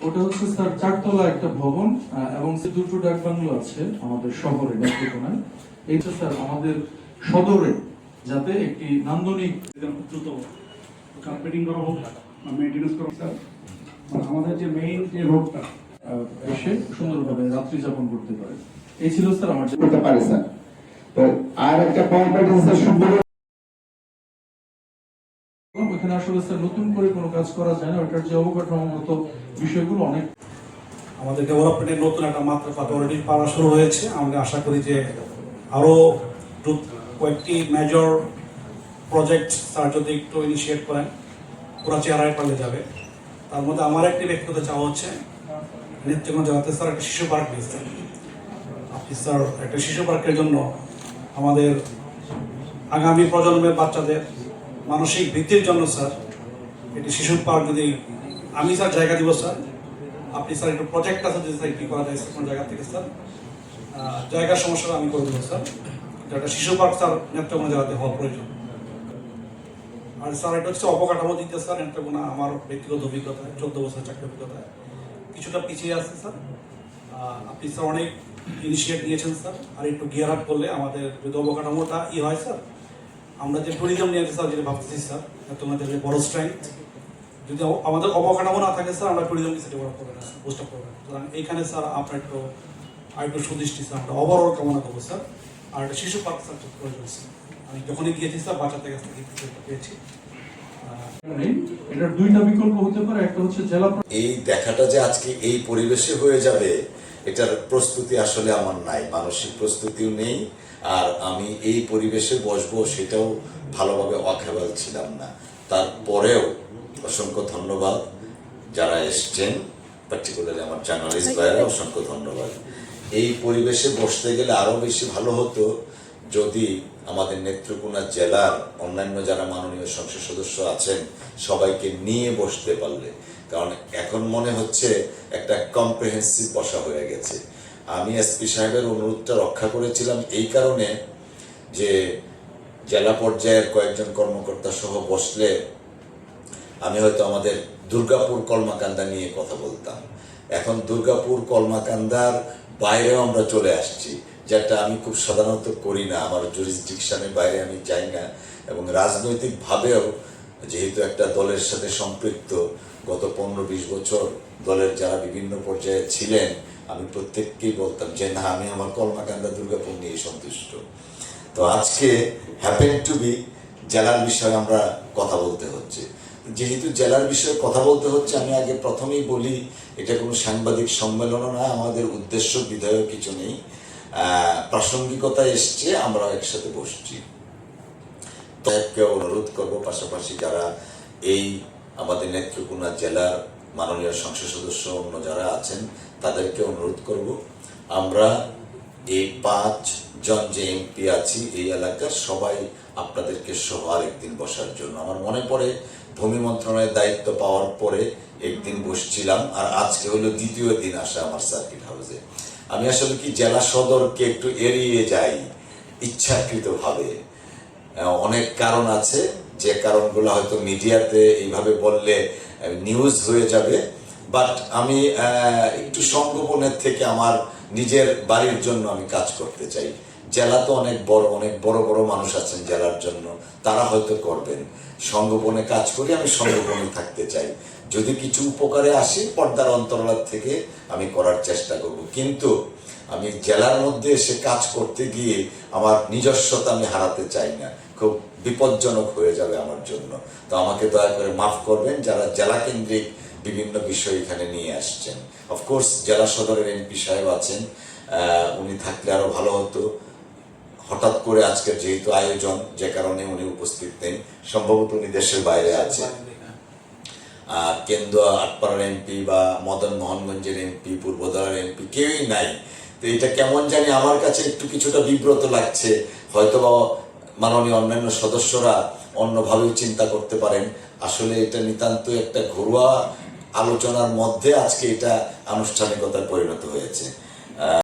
ওটা হচ্ছে স্যার চারতলা একটা ভবন এবং দুটো ডাক বাংলো আছে আমাদের শহরে নেত্রকোনায়। এই তো স্যার আমাদের সদরে যাতে একটি নান্দনিক দ্রুত কার্পেটিং করা হোক, মেইনটেনেন্স করা স্যার, আমাদের যে মেইন যে রোডটা এসে সুন্দরভাবে রাত্রি যাপন করতে পারে। এই ছিল স্যার আমার করতে পারে স্যার। তো আর একটা পয়েন্ট স্যার সুন্দর ওখানে আসলে স্যার নতুন করে কোনো কাজ করা যায় না, ওটার যে অবকাঠামোগত বিষয়গুলো অনেক আমাদের ডেভেলপমেন্টের নতুন একটা মাত্রা অলরেডি পাওয়া শুরু হয়েছে। আমরা আশা করি যে আরো কয়েকটি মেজর প্রজেক্ট স্যার যদি একটু ইনিশিয়েট করেন পুরো চেহারায় পাল্টে যাবে। তার মধ্যে আমার একটি ব্যক্তিগত চাওয়া হচ্ছে নেত্রকোনা জেলাতে স্যার একটা শিশু পার্ক দিয়েছে। আপনি স্যার একটা শিশু পার্কের জন্য আমাদের আগামী প্রজন্মের বাচ্চাদের মানসিক বৃদ্ধির জন্য স্যার একটি শিশু পার্ক যদি আমি স্যার জায়গা দিব স্যার, আপনি স্যার একটু প্রজেক্ট আছে যদি স্যার কি করা যায় কোন জায়গা থেকে স্যার জায়গার সমস্যাটা আমি করে দেবো স্যার। একটা শিশু পার্ক স্যার নেত্রকোনা জেলাতে হওয়া প্রয়োজন। আর স্যার এটা হচ্ছে অবকাঠামো দিতে স্যার নেত্রকোনা আমার ব্যক্তিগত অভিজ্ঞতায় 14 বছর চাকরি অভিজ্ঞতায় কিছুটা পিছিয়ে আছে স্যার। আপনি স্যার অনেক ইনিশিয়েট নিয়েছেন স্যার, আর একটু গিয়ার আপ করলে আমাদের যদি অবকাঠামোটা হয় স্যার, আমরা যে ট্যুরিজম নিয়ে স্যার যেটা ভাবতেছি স্যার তোমাদের যে বড় স্ট্রেংথ, যদি আমাদের অবকাঠামো না থাকে স্যার আমরা ট্যুরিজম কিছু ডেভেলপ করবো না, বুস্ট আপ করবো না। সুতরাং এইখানে স্যার আপনার একটু সুদৃষ্টি স্যার আমরা ওভারঅল কামনা করবো স্যার। আর একটা শিশু পার্ক স্যার প্রয়োজন স্যার, আমি যখনই গিয়েছি স্যার বাচ্চাদের কাছ থেকে পেয়েছি। এটার দুইটা বিকল্প হতে পারে, একটা হচ্ছে জেলা এই দেখাটা যে আজকে এই পরিবেশে হয়ে যাবে এটার প্রস্তুতি আসলে আমার নাই, মানসিক প্রস্তুতিও নেই। আর আমি এই পরিবেশে বসবো সেটাও ভালোভাবে ওয়াকেবল ছিলাম না। তারপরেও অসংখ্য ধন্যবাদ যারা এসছেন, পার্টিকুলারলি আমার জার্নালিস্ট ভাইরা, অসংখ্য ধন্যবাদ। এই পরিবেশে বসতে গেলে আরো বেশি ভালো হতো যদি আমাদের নেত্রকোনা জেলার অন্যান্য যারা মাননীয় সংসদ সদস্য আছেন সবাইকে নিয়ে বসতে পারলে, কারণ এখন মনে হচ্ছে একটা কম্প্রিহেন্সিভ বসা হয়ে গেছে। আমি এসপি সাহেবের অনুরোধটা রক্ষা করেছিলাম এই কারণে যে জেলা পর্যায়ের কয়েকজন কর্মকর্তা সহ বসলে আমি হয়তো আমাদের দুর্গাপুর কলমাকান্দা নিয়ে কথা বলতাম। এখন দুর্গাপুর কলমাকান্দার বাইরেও আমরা চলে আসছি, যেটা আমি খুব সাধারণত করি না, আমার জুরিসডিকশনের বাইরে আমি যাই না। এবং রাজনৈতিকভাবেও যেহেতু একটা দলের সাথে সম্পৃক্ত, গত 15-20 বছর দলের যারা বিভিন্ন পর্যায়ে ছিলেন আমি প্রত্যেককেই বলতাম যে না, আমি আমার কলমাকান্দা দুর্গাপুর নিয়ে সন্তুষ্ট। তো আজকে হ্যাপেন টু বি জেলার বিষয়ে আমরা কথা বলতে হচ্ছে। যেহেতু জেলার বিষয়ে কথা বলতে হচ্ছে, আমি আগে প্রথমেই বলি এটা কোনো সাংবাদিক সম্মেলনও না, আমাদের উদ্দেশ্য বিধায়ক কিছু নেই, প্রাসঙ্গিকতা এসছে, আমরা একসাথে বসছি। তাদেরকে অনুরোধ করবো, পাশাপাশি যারা এই আমাদের নেত্রকোনা জেলার মাননীয় সংসদ সদস্য অন্য যারা আছেন তাদেরকে অনুরোধ করব, আমরা এই 5 জন যে এমপি আছি এই এলাকার সবাই আপনাদেরকে সহ আরেকদিন বসার জন্য। আমার মনে পড়ে ভূমি মন্ত্রণালয়ের দায়িত্ব পাওয়ার পরে একদিন বসছিলাম, আর আজকে হলো দ্বিতীয় দিন আসা আমার সার্কিট হাউসে। আমি আসলে কি জেলা সদরকে একটু এড়িয়ে যাই ইচ্ছাকৃতভাবে, অনেক কারণ আছে যে কারণগুলো হয়তো মিডিয়াতে এইভাবে বললে নিউজ হয়ে যাবে, বাট আমি একটু সংগোপনের থেকে আমার নিজের বাড়ির জন্য আমি কাজ করতে চাই। জেলা তো অনেক বড় বড় মানুষ আছেন জেলার জন্য, তারা হয়তো করবেন, সংগোপনে কাজ করি, আমি সংগোপনে থাকতে চাই। যদি কিছু উপকারে আসি পর্দার অন্তরাল থেকে আমি করার চেষ্টা করব, কিন্তু আমি জেলার মধ্যে এসে কাজ করতে গিয়ে আমার নিজস্বতা আমি হারাতে চাই না, খুব বিপজ্জনক হয়ে যাবে আমার জন্য। তো আমাকে দয়া করে মাফ করবেন যারা জেলা কেন্দ্রিক বিভিন্ন বিষয় এখানে নিয়ে আসছেন। অফকোর্স জেলা সদরের এমপি সাহেব আছেন, উনি থাকলে আরো ভালো হতো। হঠাৎ করে আজকের যেহেতু আয়োজন, যে কারণে উনি উপস্থিত নেই, সম্ভবত উনি দেশের বাইরে আছে। কেন্দুয়া আটপাড়ার এমপি বা মদন মোহনগঞ্জের এমপি, পূর্বদলার এমপি কেউই নাই। তো এটা কেমন জানি আমার কাছে একটু কিছুটা বিব্রত লাগছে। হয়তো বা মাননীয় অন্যান্য সদস্যরা অন্যভাবেও চিন্তা করতে পারেন। আসলে এটা নিতান্ত একটা ঘরোয়া আলোচনার মধ্যে আজকে এটা আনুষ্ঠানিকতায় পরিণত হয়েছে।